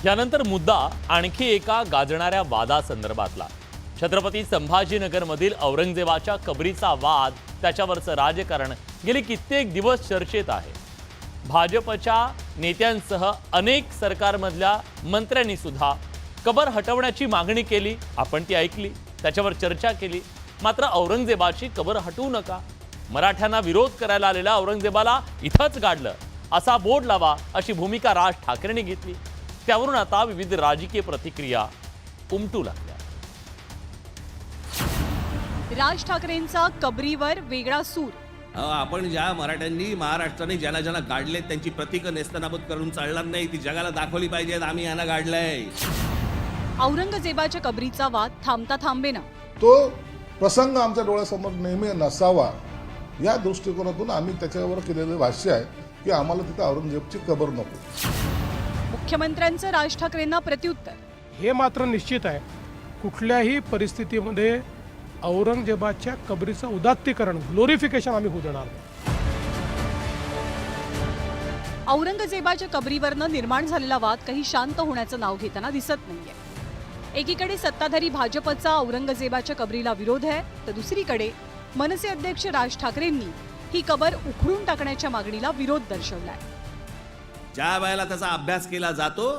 यानंतर मुद्दा आणखी एका गाजणाऱ्या वादासंदर्भातला। छत्रपती संभाजीनगरमधील औरंगजेबाच्या कबरीचा वाद, त्याच्यावरचं राजकारण गेली कित्येक दिवस चर्चेत आहे। भाजपच्या नेत्यांसह अनेक सरकारमधल्या मंत्र्यांनी सुद्धा कबर हटवण्याची मागणी केली, आपण ती ऐकली, त्याच्यावर चर्चा केली। मात्र औरंगजेबाची कबर हटवू नका, मराठ्यांना विरोध करायला आलेल्या औरंगजेबाला इथंच गाडलं असा बोर्ड लावा अशी भूमिका राज ठाकरेंनी घेतली। त्यावरून आता विविध राजकीय प्रतिक्रिया उमटू लागल्या। राज ठाकरेंचा कबरीवर वेगळा सूर। आपण ज्या मराठ्यांनी महाराष्ट्राने ज्याला ज्याला गाडले त्यांची प्रतीकं नेस्तनाबूत करून चालणार नाही, ती जगाला दाखवली पाहिजेत आम्ही यांना गाडलंय। औरंगजेबाच्या कबरीचा वाद थांबता थांबेना। तो प्रसंग आमच्या डोळ्यासमोर नेहमी नसावा या दृष्टिकोनातून आम्ही त्याच्यावर केलेले भाष्य आहे की आम्हाला तिथे औरंगजेबाची कबर नको। मुख्यमंत्र्यांचं राज ठाकरेंना प्रत्युत्तर। हे मात्र निश्चित आहे, कुठल्याही परिस्थितीमध्ये औरंगजेबाच्या कबरीचं उदात्तीकरण, ग्लोरिफिकेशन आम्ही होऊ देणार नाही। औरंगजेबाच्या कबरीवरनं निर्माण झालेला वाद काही शांत होण्याचं नाव घेताना दिसत नाहीये। एकीकडे सत्ताधारी भाजपचा औरंगजेबाच्या कबरीला विरोध आहे, तर दुसरीकडे मनसे अध्यक्ष राज ठाकरेंनी ही कबर उखडून टाकण्याच्या मागणीला विरोध दर्शवलाय। ज्या वेळेला त्याचा अभ्यास केला जातो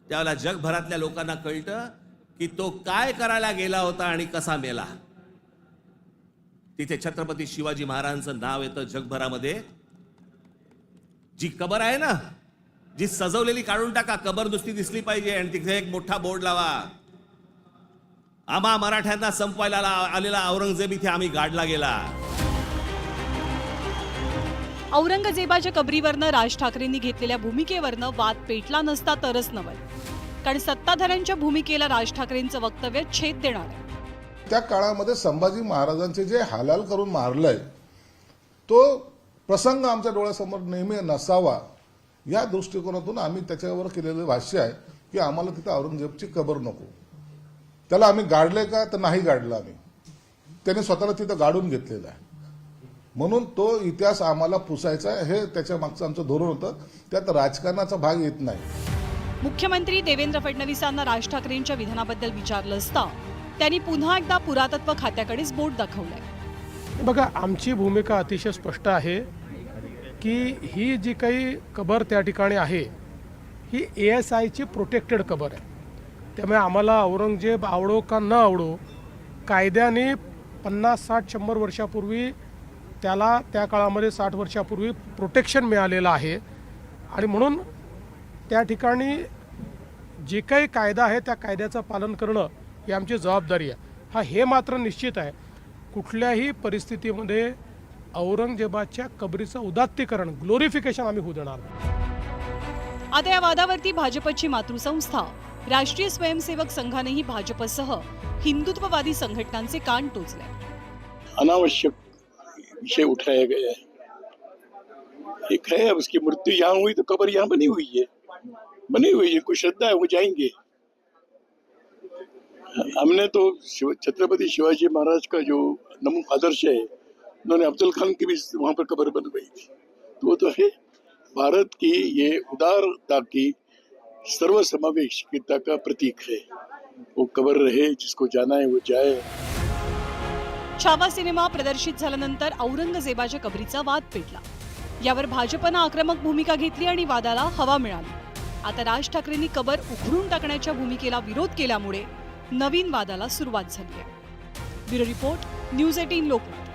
त्यावेळेला जगभरातल्या लोकांना कळतं की तो काय करायला गेला होता आणि कसा मेला। तिथे छत्रपती शिवाजी महाराजांचं नाव येतं जगभरामध्ये। जी कबर आहे ना, जी सजवलेली काढून टाका, कबर नुसती दिसली पाहिजे आणि तिथे एक मोठा बोर्ड लावा, आम्हा मराठ्यांना संपवायला आलेला औरंगजेब इथे आम्ही गाडला गेला। औरंगजेबाच्या कबरीवरनं राज ठाकरेंनी घेतलेल्या भूमिकेवरनं वाद पेटला नसता तरच नवल, कारण सत्ताधाऱ्यांच्या भूमिकेला राज ठाकरेंचं वक्तव्य छेद देणार आहे। त्या काळामध्ये संभाजी महाराजांचे जे हालाल करून मारलंय तो प्रसंग आमच्या डोळ्यासमोर नेहमी नसावा या दृष्टिकोनातून आम्ही त्याच्यावर केलेले भाष्य आहे की आम्हाला तिथे औरंगजेबाची कबर नको। त्याला आम्ही गाडले का तर नाही गाडलं, आम्ही त्याने स्वतःला तिथं गाडून घेतलेलं आहे, म्हणून तो इतिहास आम्हाला पुसायचा आहे, हे त्याच्या मागचं आमचं धोरण होतं। त्यात राजकारणाचा भाग येत नाही। मुख्यमंत्री देवेंद्र फडणवीसांना राज ठाकरेंच्या विधानाबद्दल विचारलं असता त्यांनी पुन्हा एकदा पुरातत्व खात्याकडेच बोट दाखवलंय। बघा, आमची भूमिका अतिशय स्पष्ट आहे की ही जी काही कबर त्या ठिकाणी आहे ही ASIची प्रोटेक्टेड कबर आहे। त्यामुळे आम्हाला औरंगजेब आवडो का न आवडो, कायद्याने 50, 60, 100 वर्षापूर्वी त्याला त्या काळामध्ये 60 वर्षापूर्वी प्रोटेक्शन मिळालेलं आहे आणि म्हणून त्या ठिकाणी जे काही कायदा आहे त्या कायद्याचं पालन करणं ही आमची जबाबदारी आहे। हे मात्र निश्चित आहे, कुठल्याही परिस्थितीमध्ये औरंगजेबाच्या कबरीचं उदात्तीकरण, ग्लोरिफिकेशन आम्ही होऊ देणार नाही। आता या वादावरती भाजपची मातृसंस्था राष्ट्रीय स्वयंसेवक संघानेही भाजपसह हिंदुत्ववादी संघटनांचे कान टोचले। अनावश्यक विषय उठाया गया है। एक है, अब उसकी मृत्यु यहाँ हुई तो कबर यहाँ बनी हुई है, कोई श्रद्धा है वो जाएंगे। हमने तो छत्रपति शिवाजी महाराज का जो नमूना आदर्श है, उन्होंने अफजल खान की भी वहां पर कबर बनवाई थी, तो वो तो है भारत की ये उदारता की सर्वसमावेशकता का प्रतीक है। वो कबर रहे, जिसको जाना है वो जाए। छावा सिनेमा प्रदर्शित झाल्यानंतर औरंगजेबाच्या कबरीचा वाद पेटला। यावर भाजपनं आक्रमक भूमिका घेतली आणि वादाला हवा मिळाली। आता राज ठाकरेंनी कबर उखडून टाकण्याच्या भूमिकेला विरोध केल्यामुळे नवीन वादाला सुरुवात झाली आहे। Bureau report, news 18 Lokmat.